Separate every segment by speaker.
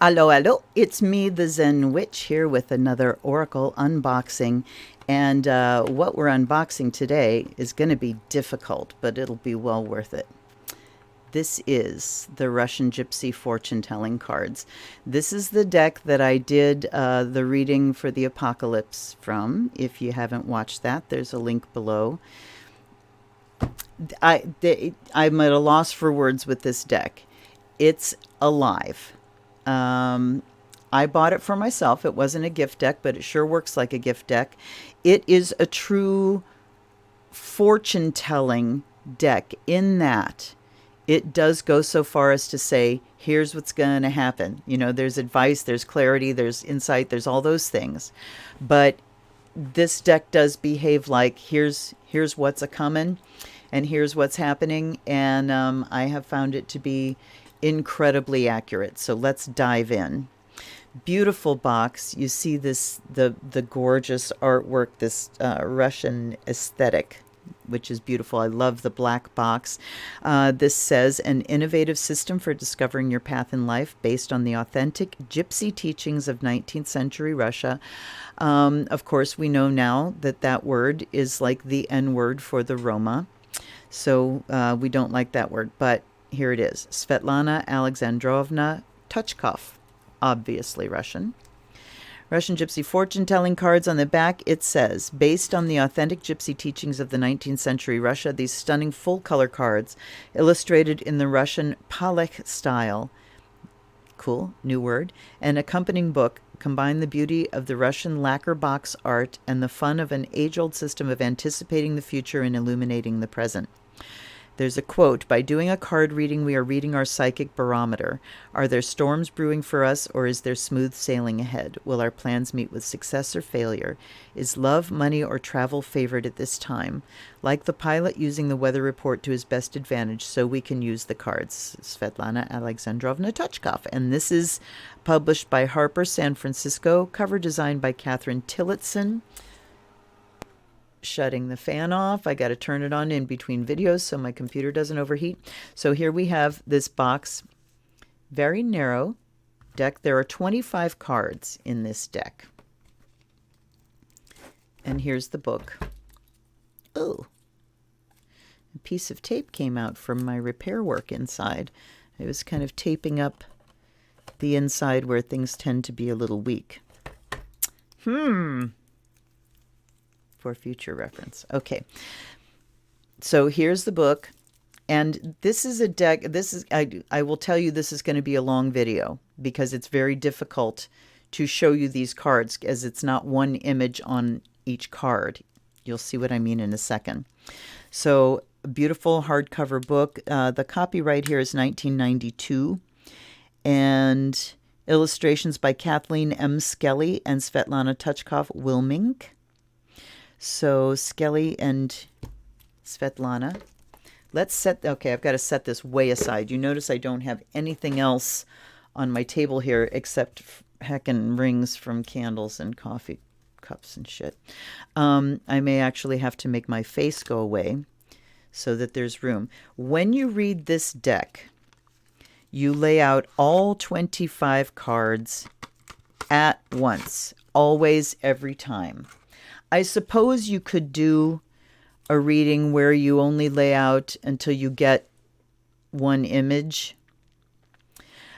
Speaker 1: Hello, hello. It's me, the Zen Witch, here with another Oracle unboxing. And what we're unboxing today is going to be difficult, but it'll be well worth it. This is the Russian Gypsy fortune telling cards. This is the deck that I did the reading for the Apocalypse from. If you haven't watched that, there's a link below. I'm at a loss for words with this deck. It's alive. I bought it for myself. It wasn't a gift deck, but it sure works like a gift deck. It is a true fortune-telling deck in that it does go so far as to say, here's what's going to happen. You know, there's advice, there's clarity, there's insight, there's all those things. But this deck does behave like, here's what's a-coming, and here's what's happening. And I have found it to be incredibly accurate. So let's dive in. Beautiful box. You see this the gorgeous artwork, this Russian aesthetic, which is beautiful. I love the black box. This says an innovative system for discovering your path in life based on the authentic gypsy teachings of 19th century Russia. Of course, we know now that that word is like the N word for the Roma. So we don't like that word, but here it is. Svetlana Alexandrovna Touchkoff, obviously Russian. Russian Gypsy fortune-telling cards. On the back, it says, based on the authentic gypsy teachings of the 19th century Russia, these stunning full-color cards, illustrated in the Russian Palekh style, cool, new word, an accompanying book, combine the beauty of the Russian lacquer box art and the fun of an age-old system of anticipating the future and illuminating the present. There's a quote, by doing a card reading, we are reading our psychic barometer. Are there storms brewing for us, or is there smooth sailing ahead? Will our plans meet with success or failure? Is love, money, or travel favored at this time? Like the pilot using the weather report to his best advantage, so we can use the cards. Svetlana Alexandrovna Touchkoff. And this is published by Harper, San Francisco. Cover designed by Catherine Tillotson. Shutting the fan off. I got to turn it on in between videos so my computer doesn't overheat. So here we have this box, very narrow deck. There are 25 cards in this deck. And here's the book. Oh, a piece of tape came out from my repair work inside. I was kind of taping up the inside where things tend to be a little weak. For future reference. Okay. So here's the book. And this is a deck. This is, I will tell you, this is going to be a long video because it's very difficult to show you these cards as it's not one image on each card. You'll see what I mean in a second. So a beautiful hardcover book. The copyright here is 1992. And illustrations by Kathleen M. Skelly and Svetlana Touchkoff Wilmink. So Skelly and Svetlana. Let's set, okay, I've got to set this way aside. You notice I don't have anything else on my table here except heckin' rings from candles and coffee cups and shit. I may actually have to make my face go away so that there's room. When you read this deck, you lay out all 25 cards at once, always, every time. I suppose you could do a reading where you only lay out until you get one image.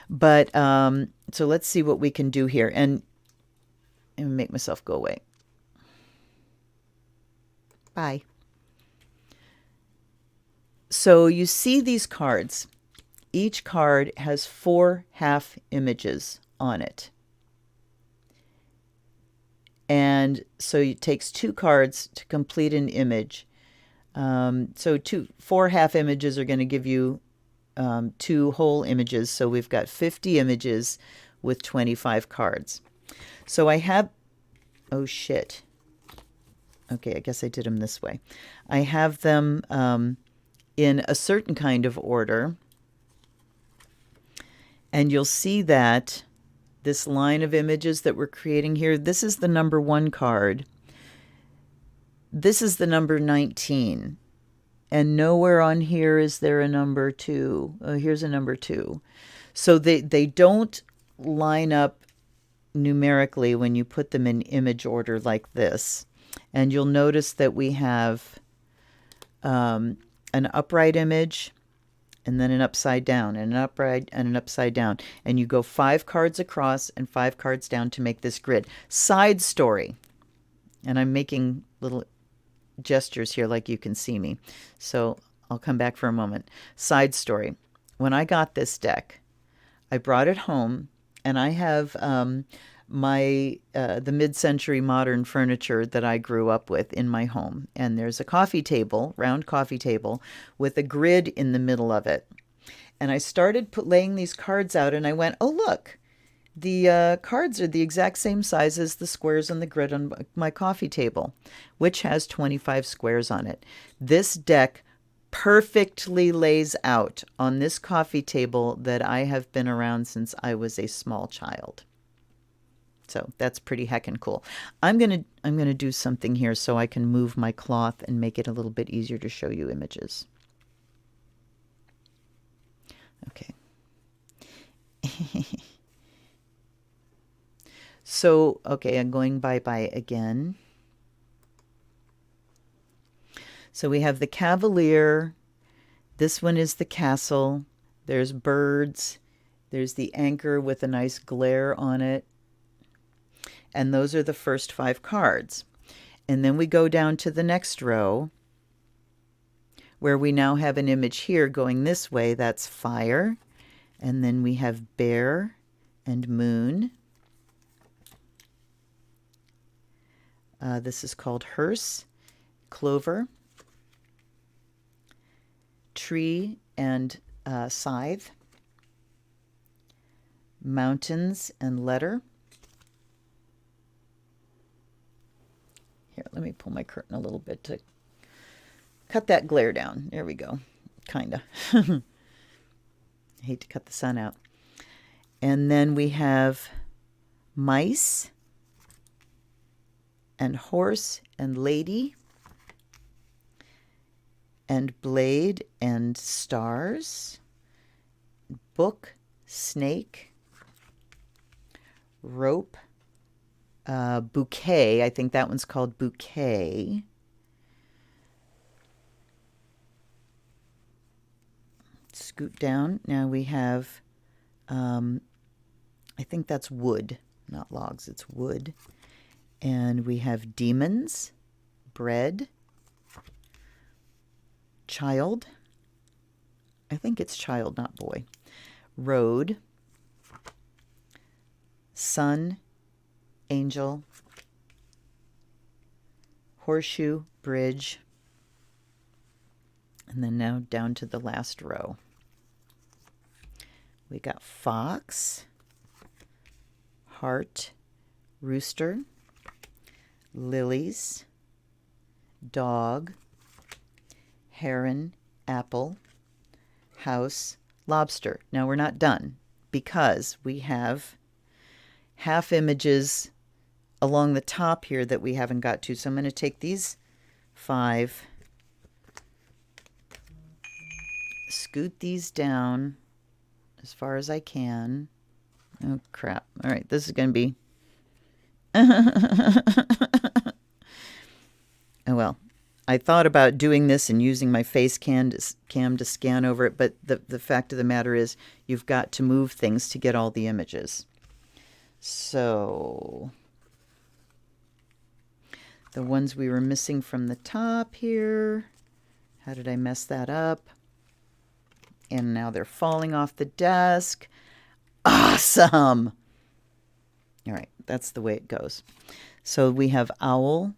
Speaker 1: But, so let's see what we can do here. And make myself go away. Bye. So you see these cards. Each card has 4 half images on it. And so it takes 2 cards to complete an image. So 4 half images are going to give you 2 whole images. So we've got 50 images with 25 cards. So I have, oh shit. Okay, I guess I did them this way. I have them in a certain kind of order. And you'll see that this line of images that we're creating here, this is the number 1 card. This is the number 19. And nowhere on here is there a number 2. Oh, here's a number 2. So they don't line up numerically when you put them in image order like this. And you'll notice that we have an upright image, and then an upside down, and an upright, and an upside down. And you go 5 cards across and 5 cards down to make this grid. Side story. And I'm making little gestures here like you can see me. So I'll come back for a moment. Side story. When I got this deck, I brought it home, and I have the mid-century modern furniture that I grew up with in my home. And there's a coffee table, round coffee table, with a grid in the middle of it. And I started laying these cards out, and I went, oh, look, the cards are the exact same size as the squares on the grid on my coffee table, which has 25 squares on it. This deck perfectly lays out on this coffee table that I have been around since I was a small child. So that's pretty heckin' cool. I'm gonna do something here so I can move my cloth and make it a little bit easier to show you images. Okay. So, okay, I'm going bye-bye again. So we have the Cavalier. This one is the castle. There's birds. There's the anchor with a nice glare on it. And those are the first 5 cards. And then we go down to the next row, where we now have an image here going this way. That's fire. And then we have bear and moon. This is called hearse, clover, tree and scythe, mountains and letter. Here, let me pull my curtain a little bit to cut that glare down. There we go. Kinda. I hate to cut the sun out. And then we have mice and horse and lady and blade and stars, book, snake, rope, bouquet. I think that one's called bouquet. Scoot down. Now we have, I think that's wood, not logs. It's wood. And we have demons, bread, child. I think it's child, not boy. Road, sun, angel, horseshoe, bridge, and then now down to the last row. We got fox, heart, rooster, lilies, dog, heron, apple, house, lobster. Now we're not done because we have half images along the top here that we haven't got to. So I'm going to take these 5, scoot these down as far as I can. Oh, crap. All right, this is going to be... Oh, well, I thought about doing this and using my face cam to scan over it, but the fact of the matter is you've got to move things to get all the images. So the ones we were missing from the top here, how did I mess that up? And now they're falling off the desk. Awesome! All right, that's the way it goes. So we have owl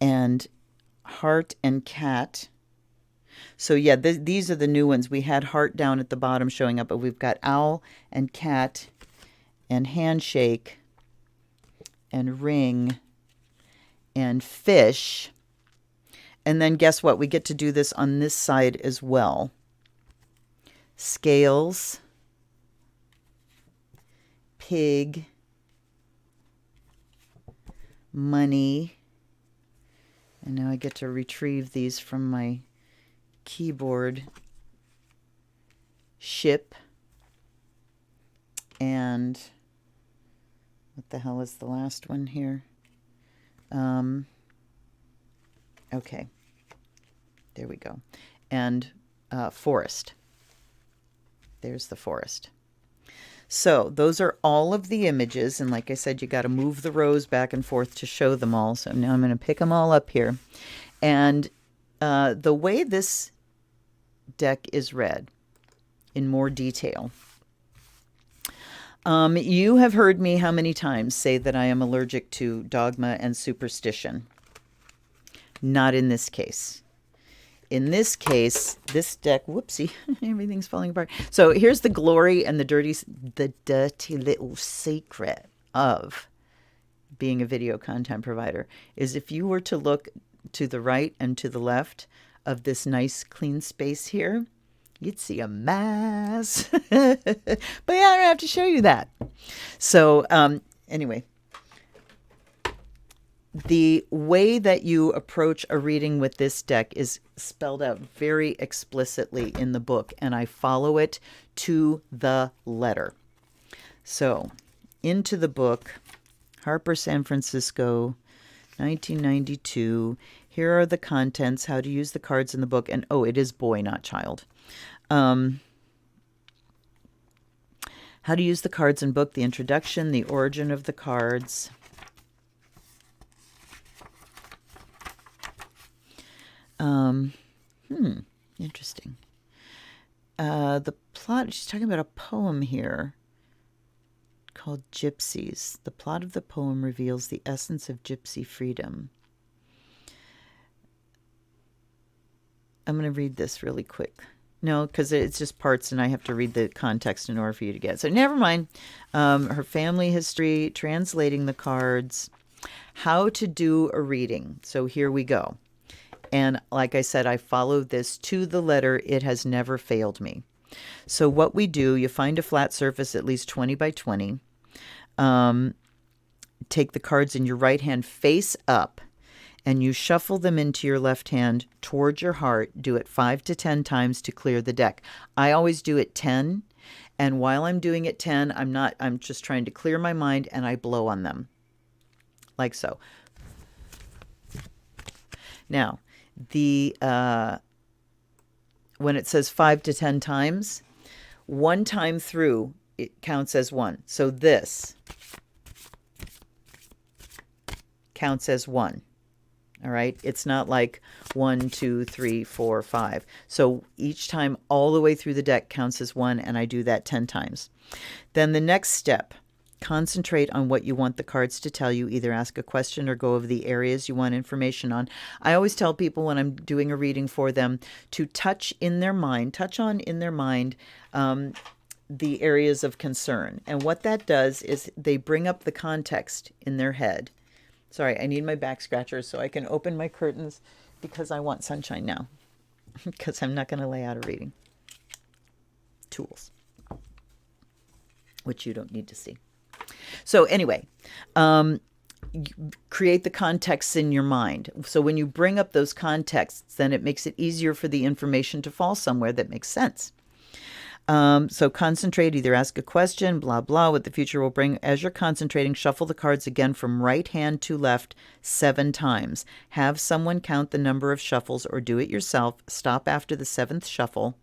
Speaker 1: and heart and cat. So yeah, these are the new ones. We had heart down at the bottom showing up, but we've got owl and cat and handshake and ring and fish. And then guess what? We get to do this on this side as well. Scales, pig, money. And now I get to retrieve these from my keyboard. Ship, And what the hell is the last one here? Okay, there we go. And forest. There's the forest. So those are all of the images. And like I said, you got to move the rows back and forth to show them all. So now I'm going to pick them all up here. And the way this deck is read in more detail. You have heard me how many times say that I am allergic to dogma and superstition. Not in this case. In this case, this deck, whoopsie, everything's falling apart. So here's the glory and the dirty little secret of being a video content provider is if you were to look to the right and to the left of this nice clean space here, you'd see a mess. But yeah, I don't have to show you that. So anyway, the way that you approach a reading with this deck is spelled out very explicitly in the book, and I follow it to the letter. So, into the book, Harper, San Francisco, 1992. Here are the contents, how to use the cards in the book, and oh, it is boy, not child. How to use the cards in book, the introduction, the origin of the cards. Interesting. The plot, she's talking about a poem here called Gypsies. The plot of the poem reveals the essence of gypsy freedom. I'm going to read this really quick. No, because it's just parts and I have to read the context in order for you to get. So never mind. Her family history, translating the cards, how to do a reading. So here we go. And like I said, I followed this to the letter. It has never failed me. So what we do, you find a flat surface at least 20 by 20. Take the cards in your right hand face up, and you shuffle them into your left hand towards your heart. Do it 5 to 10 times to clear the deck. I always do it 10. And while I'm doing it 10, I'm just trying to clear my mind, and I blow on them. Like so. Now, when it says 5 to 10 times, one time through, it counts as one. So this counts as one. All right. It's not like 1, 2, 3, 4, 5. So each time all the way through the deck counts as one, and I do that 10 times. Then the next step, concentrate on what you want the cards to tell you. Either ask a question or go over the areas you want information on. I always tell people when I'm doing a reading for them to touch on in their mind, the areas of concern. And what that does is they bring up the context in their head. Sorry, I need my back scratchers so I can open my curtains because I want sunshine now because I'm not going to lay out a reading. Tools, which you don't need to see. So anyway, create the contexts in your mind. So when you bring up those contexts, then it makes it easier for the information to fall somewhere that makes sense. So concentrate, either ask a question, blah, blah, what the future will bring. As you're concentrating, shuffle the cards again from right hand to left 7 times. Have someone count the number of shuffles or do it yourself. Stop after the 7th shuffle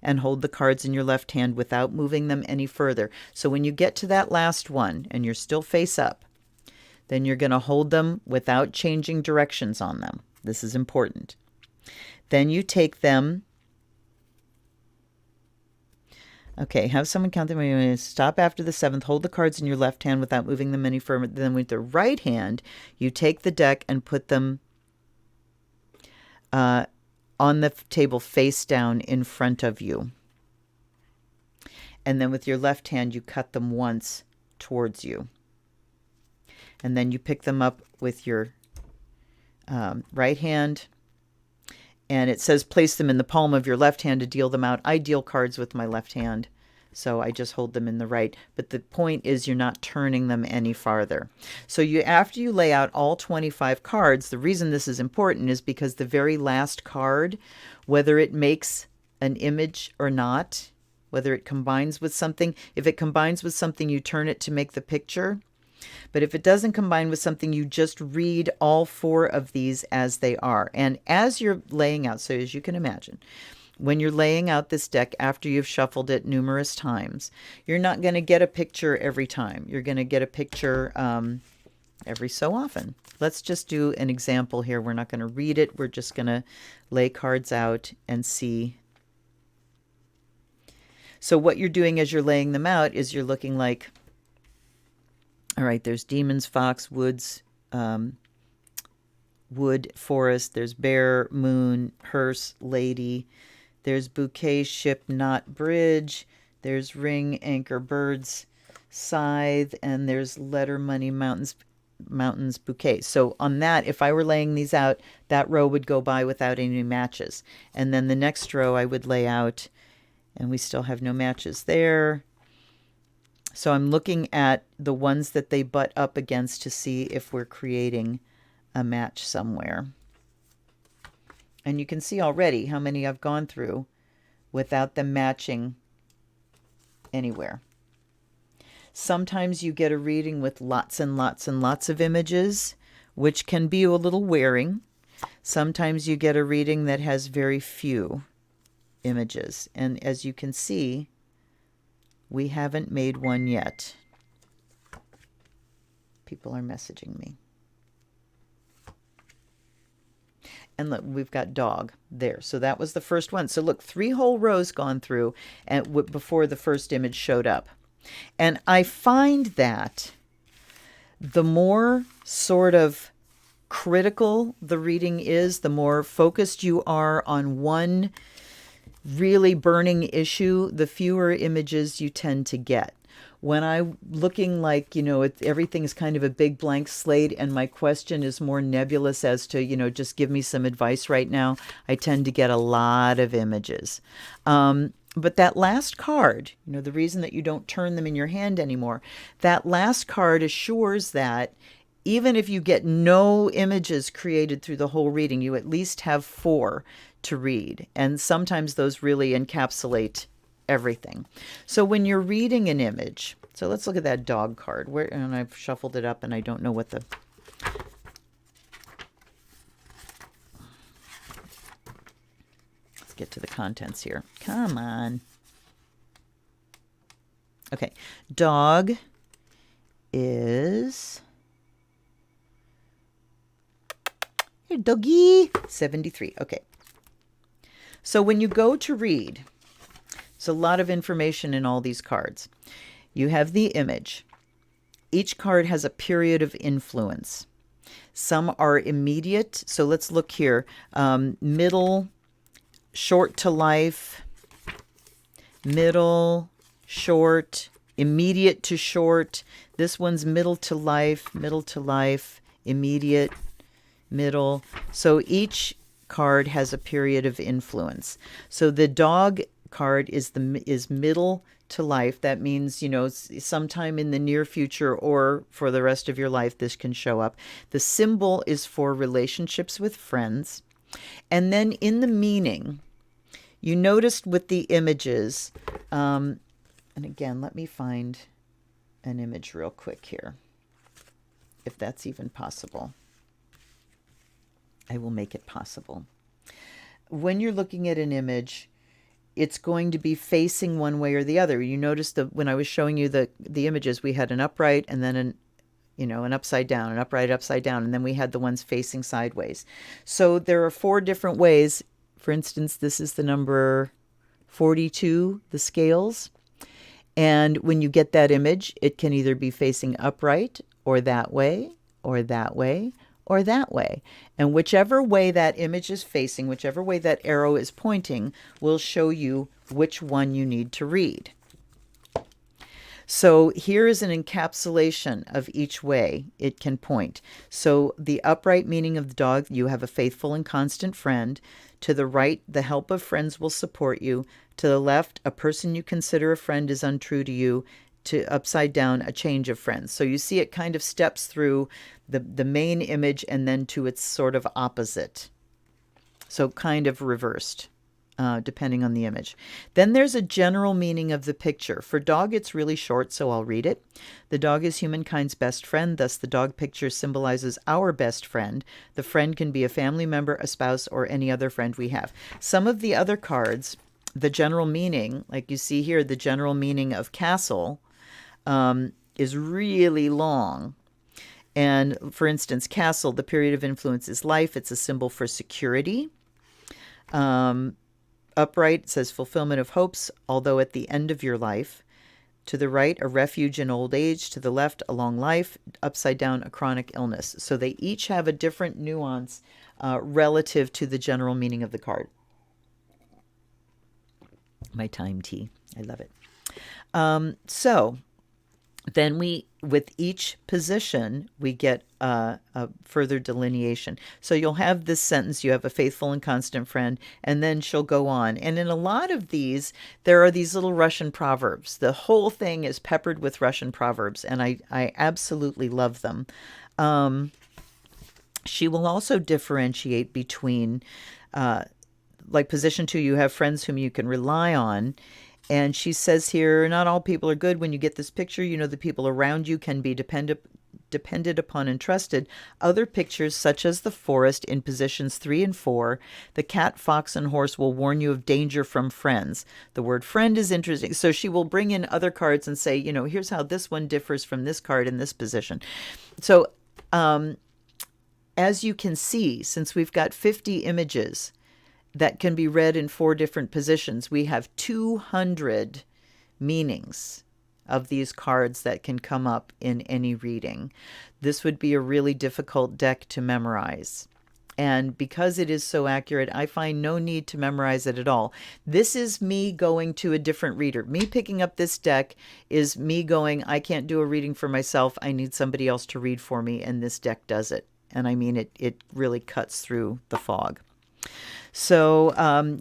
Speaker 1: and hold the cards in your left hand without moving them any further. So when you get to that last one and you're still face up, then you're going to hold them without changing directions on them. This is important. Then you take them. Okay, have someone count them. Stop after the 7th. Hold the cards in your left hand without moving them any further. Then with the right hand, you take the deck and put them on the table face down in front of you. And then with your left hand, you cut them once towards you. And then you pick them up with your right hand. And it says place them in the palm of your left hand to deal them out. I deal cards with my left hand, so I just hold them in the right. But the point is you're not turning them any farther. So after you lay out all 25 cards, the reason this is important is because the very last card, whether it makes an image or not, whether it combines with something. If it combines with something, you turn it to make the picture. But if it doesn't combine with something, you just read all 4 of these as they are. And as you're laying out, so as you can imagine, when you're laying out this deck after you've shuffled it numerous times, you're not going to get a picture every time. You're going to get a picture every so often. Let's just do an example here. We're not going to read it. We're just going to lay cards out and see. So what you're doing as you're laying them out is you're looking like, all right, there's demons, fox, woods, wood, forest. There's bear, moon, hearse, lady. There's bouquet, ship, knot, bridge. There's ring, anchor, birds, scythe, and there's letter, money, mountains, bouquet. So on that, if I were laying these out, that row would go by without any matches. And then the next row I would lay out, and we still have no matches there. So I'm looking at the ones that they butt up against to see if we're creating a match somewhere. And you can see already how many I've gone through without them matching anywhere. Sometimes you get a reading with lots and lots and lots of images, which can be a little wearing. Sometimes you get a reading that has very few images. And as you can see, we haven't made one yet. People are messaging me. And look, we've got dog there. So that was the first one. So look, 3 whole rows gone through and before the first image showed up. And I find that the more sort of critical the reading is, the more focused you are on one really burning issue, the fewer images you tend to get. When I'm looking like, everything is kind of a big blank slate and my question is more nebulous as to, just give me some advice right now, I tend to get a lot of images. But that last card, the reason that you don't turn them in your hand anymore, that last card assures that even if you get no images created through the whole reading, you at least have 4 to read. And sometimes those really encapsulate everything. So when you're reading an image, so let's look at that dog card. And I've shuffled it up and I don't know what the... Let's get to the contents here. Come on. Okay. Dog is... Here, doggy. 73. Okay. So when you go to read, there's a lot of information in all these cards. You have the image. Each card has a period of influence. Some are immediate. So let's look here. Middle, short to life, middle, short, immediate to short. This one's middle to life, immediate, middle. So each card has a period of influence. So the dog card is middle to life. That means, sometime in the near future or for the rest of your life, this can show up. The symbol is for relationships with friends. And then in the meaning, you noticed with the images, and again, let me find an image real quick here, if that's even possible. I will make it possible. When you're looking at an image, it's going to be facing one way or the other. You notice that when I was showing you the images, we had an upright and then an upside down, an upright, upside down, and then we had the ones facing sideways. So there are 4 different ways. For instance, this is the number 42, the scales. And when you get that image, it can either be facing upright or that way, or that way, or that way. And whichever way that image is facing, whichever way that arrow is pointing, will show you which one you need to read. So here is an encapsulation of each way it can point. So the upright meaning of the dog, you have a faithful and constant friend. To the right, the help of friends will support you. To the left, a person you consider a friend is untrue to you. To upside down, a change of friends. So you see it kind of steps through the main image and then to its sort of opposite. So kind of reversed. depending on the image. Then there's a general meaning of the picture. For dog, it's really short, so I'll read it. The dog is humankind's best friend, thus the dog picture symbolizes our best friend. The friend can be a family member, a spouse, or any other friend we have. Some of the other cards, the general meaning, like you see here, the general meaning of castle is really long. And for instance, castle, the period of influence is life. It's a symbol for security. Upright says fulfillment of hopes, although at the end of your life. To the right, a refuge in old age. To the left, a long life. Upside down, a chronic illness. So they each have a different nuance relative to the general meaning of the card. My time tea. I love it. So then with each position, we get a further delineation. So you'll have this sentence, you have a faithful and constant friend, and then she'll go on. And in a lot of these, there are these little Russian proverbs. The whole thing is peppered with Russian proverbs, and I absolutely love them. She will also differentiate between, like position 2, you have friends whom you can rely on. And she says here, not all people are good. When you get this picture, you know the people around you can be depended upon and trusted. Other pictures, such as the forest in positions 3 and 4, the cat, fox, and horse will warn you of danger from friends. The word friend is interesting. So she will bring in other cards and say, you know, here's how this one differs from this card in this position. So as you can see, since we've got 50 images that can be read in 4 different positions, we have 200 meanings of these cards that can come up in any reading. This would be a really difficult deck to memorize. And because it is so accurate, I find no need to memorize it at all. This is me going to a different reader. Me picking up this deck is me going, I can't do a reading for myself. I need somebody else to read for me, and this deck does it. And I mean, it really cuts through the fog. So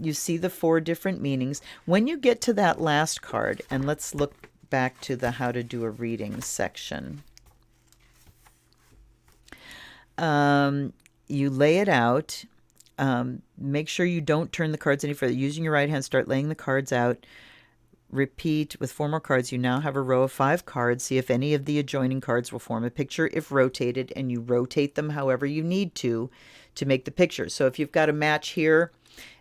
Speaker 1: you see the 4 different meanings. When you get to that last card, and let's look back to the how to do a reading section. You lay it out. Make sure you don't turn the cards any further. Using your right hand, start laying the cards out. Repeat with 4 more cards. You now have a row of 5 cards. See if any of the adjoining cards will form a picture if rotated, and you rotate them however you need to make the picture. So if you've got a match here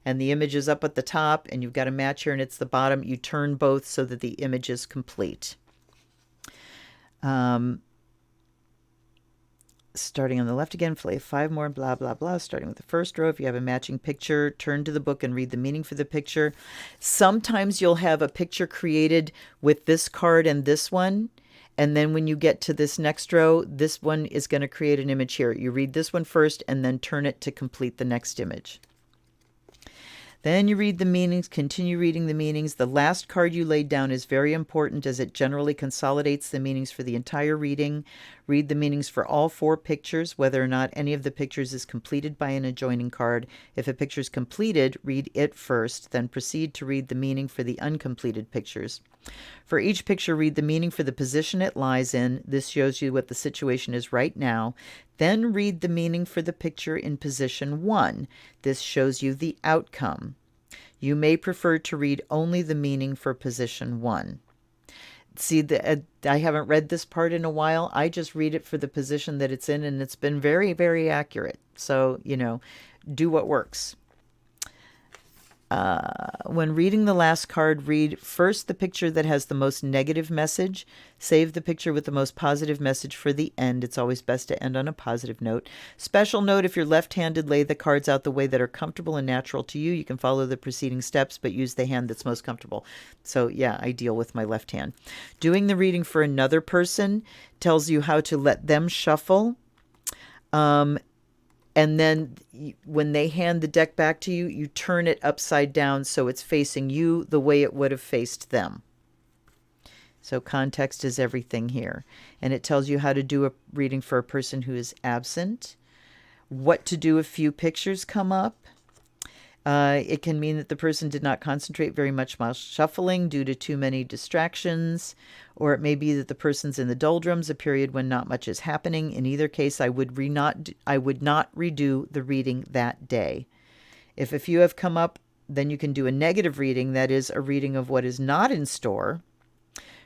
Speaker 1: and the image is up at the top, and you've got a match here and it's the bottom, you turn both so that the image is complete. Starting on the left again, play 5 more, blah, blah, blah. Starting with the first row, if you have a matching picture, turn to the book and read the meaning for the picture. Sometimes you'll have a picture created with this card and this one. And then when you get to this next row, this one is going to create an image here. You read this one first and then turn it to complete the next image. Then you read the meanings, continue reading the meanings. The last card you laid down is very important as it generally consolidates the meanings for the entire reading. Read the meanings for all 4 pictures, whether or not any of the pictures is completed by an adjoining card. If a picture is completed, read it first, then proceed to read the meaning for the uncompleted pictures. For each picture, read the meaning for the position it lies in. This shows you what the situation is right now. Then read the meaning for the picture in position 1. This shows you the outcome. You may prefer to read only the meaning for position 1. See, I haven't read this part in a while. I just read it for the position that it's in, and it's been very, very accurate. So, you know, do what works. When reading the last card, read first the picture that has the most negative message. Save the picture with the most positive message for the end. It's always best to end on a positive note. Special note, if you're left-handed, lay the cards out the way that are comfortable and natural to you. You can follow the preceding steps, but use the hand that's most comfortable. So yeah, I deal with my left hand. Doing the reading for another person tells you how to let them shuffle. And then when they hand the deck back to you, you turn it upside down so it's facing you the way it would have faced them. So context is everything here. And it tells you how to do a reading for a person who is absent, what to do if few pictures come up. It can mean that the person did not concentrate very much while shuffling due to too many distractions, or it may be that the person's in the doldrums, a period when not much is happening. In either case, I would not redo the reading that day. If a few have come up, then you can do a negative reading, that is a reading of what is not in store.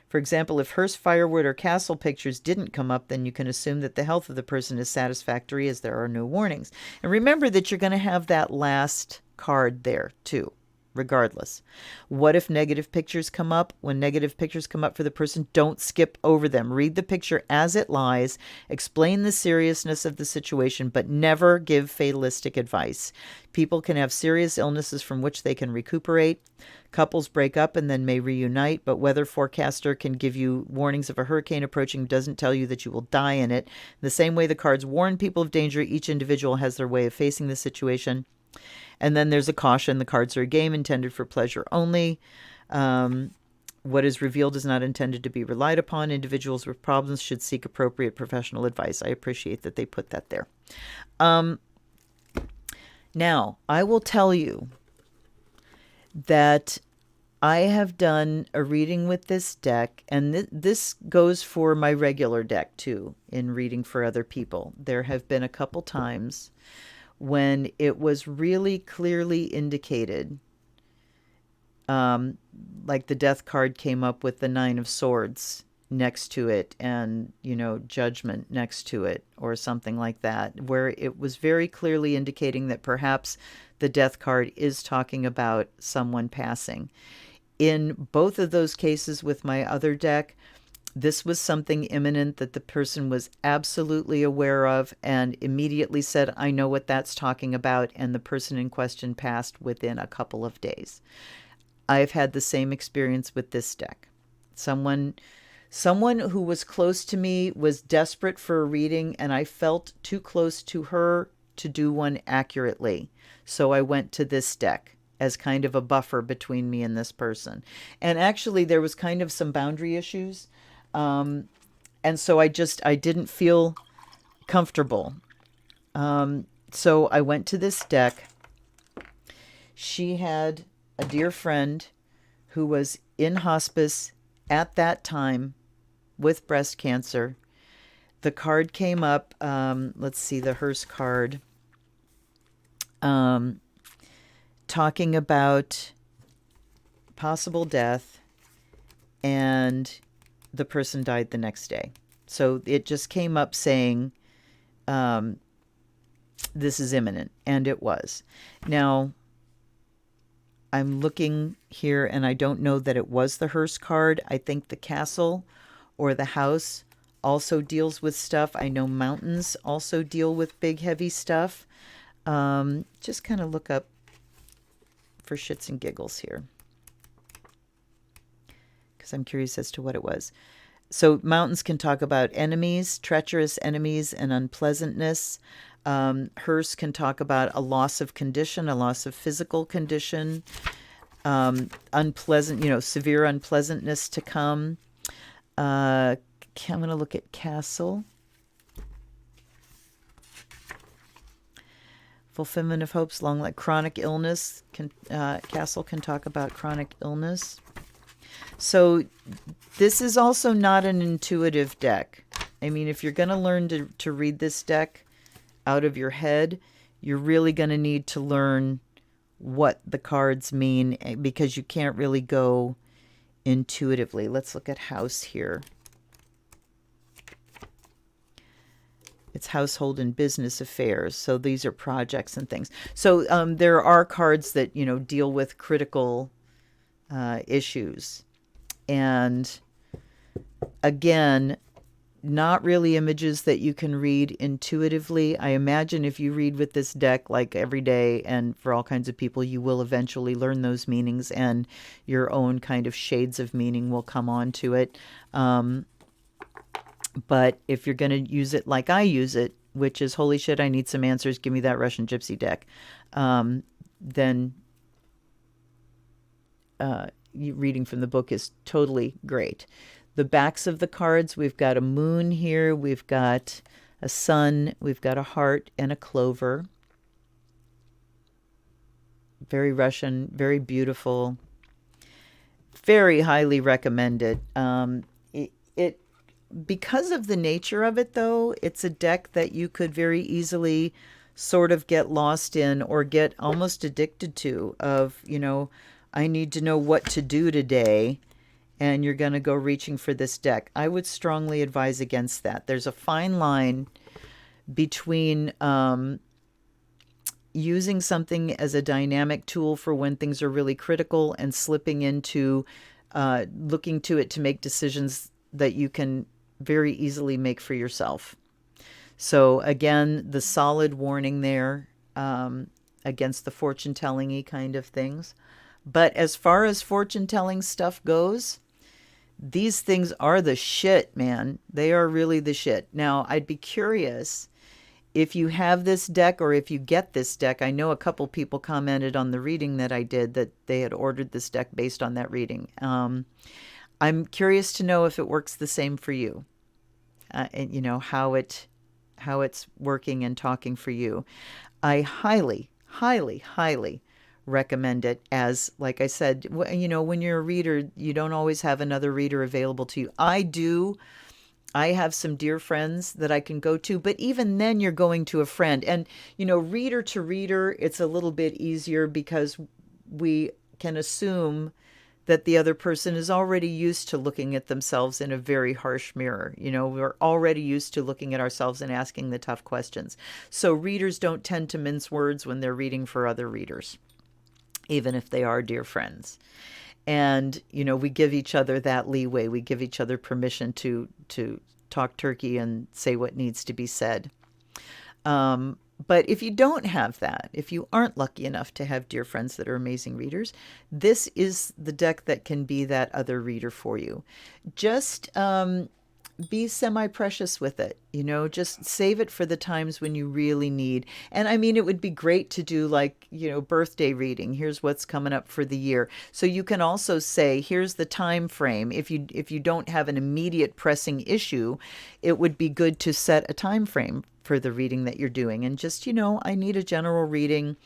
Speaker 1: For example, if hearse, firewood, or castle pictures didn't come up, then you can assume that the health of the person is satisfactory as there are no warnings. And remember that you're going to have that last card there too, regardless. What if negative pictures come up? When negative pictures come up for the person, don't skip over them. Read the picture as it lies, explain the seriousness of the situation, but never give fatalistic advice. People can have serious illnesses from which they can recuperate. Couples break up and then may reunite, but weather forecaster can give you warnings of a hurricane approaching, doesn't tell you that you will die in it. The same way the cards warn people of danger, each individual has their way of facing the situation. And then there's a caution. The cards are a game intended for pleasure only. What is revealed is not intended to be relied upon. Individuals with problems should seek appropriate professional advice. I appreciate that they put that there. Now, I will tell you that I have done a reading with this deck, and this goes for my regular deck too, in reading for other people. There have been a couple times when it was really clearly indicated, like the death card came up with the 9 of Swords next to it and, Judgment next to it or something like that, where it was very clearly indicating that perhaps the death card is talking about someone passing. In both of those cases with my other deck, this was something imminent that the person was absolutely aware of and immediately said, I know what that's talking about, and the person in question passed within a couple of days. I've had the same experience with this deck. Someone who was close to me was desperate for a reading, and I felt too close to her to do one accurately. So I went to this deck as kind of a buffer between me and this person. And actually there was kind of some boundary issues. And so I didn't feel comfortable. So I went to this deck. She had a dear friend who was in hospice at that time with breast cancer. The card came up. Let's see, the hearse card. Talking about possible death, and the person died the next day. So it just came up saying, this is imminent, and it was. Now, I'm looking here, and I don't know that it was the hearse card. I think the castle or the house also deals with stuff. I know mountains also deal with big, heavy stuff. Just kind of look up for shits and giggles here, because I'm curious as to what it was. So mountains can talk about enemies, treacherous enemies, and unpleasantness. Hearse can talk about a loss of condition, a loss of physical condition, unpleasant, severe unpleasantness to come. I'm going to look at castle. Fulfillment of hopes, long like chronic illness. Castle can talk about chronic illness. So this is also not an intuitive deck. I mean, if you're going to learn to read this deck out of your head, you're really going to need to learn what the cards mean, because you can't really go intuitively. Let's look at house here. It's household and business affairs. So these are projects and things. So there are cards that, deal with critical issues. And again, not really images that you can read intuitively. I imagine if you read with this deck like every day and for all kinds of people, you will eventually learn those meanings, and your own kind of shades of meaning will come onto it. But if you're going to use it like I use it, which is, holy shit, I need some answers, give me that Russian Gypsy deck, then reading from the book is totally great. The backs of the cards, we've got a moon here, we've got a sun, we've got a heart, and a clover. Very Russian, very beautiful, very highly recommended. Because of the nature of it, though, it's a deck that you could very easily sort of get lost in or get almost addicted to of, I need to know what to do today, and you're going to go reaching for this deck. I would strongly advise against that. There's a fine line between using something as a dynamic tool for when things are really critical and slipping into looking to it to make decisions that you can very easily make for yourself. So again, the solid warning there against the fortune-telling-y kind of things. But as far as fortune-telling stuff goes, these things are the shit, man. They are really the shit. Now, I'd be curious if you have this deck or if you get this deck. I know a couple people commented on the reading that I did that they had ordered this deck based on that reading. I'm curious to know if it works the same for you, and how it's working and talking for you. I highly, highly, highly recommend it. As, like I said, when you're a reader, you don't always have another reader available to you. I do. I have some dear friends that I can go to, but even then you're going to a friend. And, reader to reader, it's a little bit easier because we can assume that the other person is already used to looking at themselves in a very harsh mirror. We're already used to looking at ourselves and asking the tough questions. So readers don't tend to mince words when they're reading for other readers, even if they are dear friends. And, we give each other that leeway. We give each other permission to talk turkey and say what needs to be said. But if you don't have that, if you aren't lucky enough to have dear friends that are amazing readers, this is the deck that can be that other reader for you. Just be semi-precious with it, just save it for the times when you really need. And I mean, it would be great to do birthday reading. Here's what's coming up for the year. So you can also say, here's the time frame. If you don't have an immediate pressing issue, it would be good to set a time frame for the reading that you're doing. And just, I need a general reading.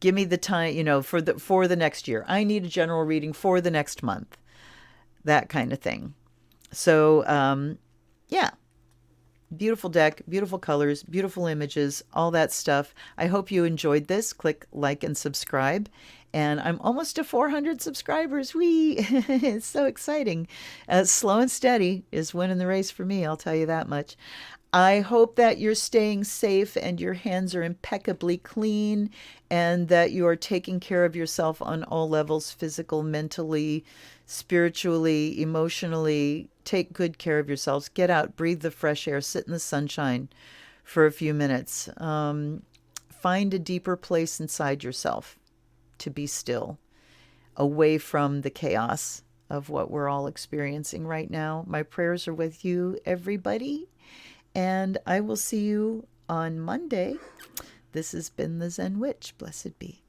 Speaker 1: Give me the time, for the next year. I need a general reading for the next month. That kind of thing. So, yeah, beautiful deck, beautiful colors, beautiful images, all that stuff. I hope you enjoyed this. Click like and subscribe. And I'm almost to 400 subscribers. Whee! It's so exciting. Slow and steady is winning the race for me, I'll tell you that much. I hope that you're staying safe and your hands are impeccably clean and that you are taking care of yourself on all levels, physical, mentally, spiritually, emotionally. Take good care of yourselves. Get out, breathe the fresh air, sit in the sunshine for a few minutes. Find a deeper place inside yourself to be still, away from the chaos of what we're all experiencing right now. My prayers are with you, everybody. And I will see you on Monday. This has been the Zen Witch. Blessed be.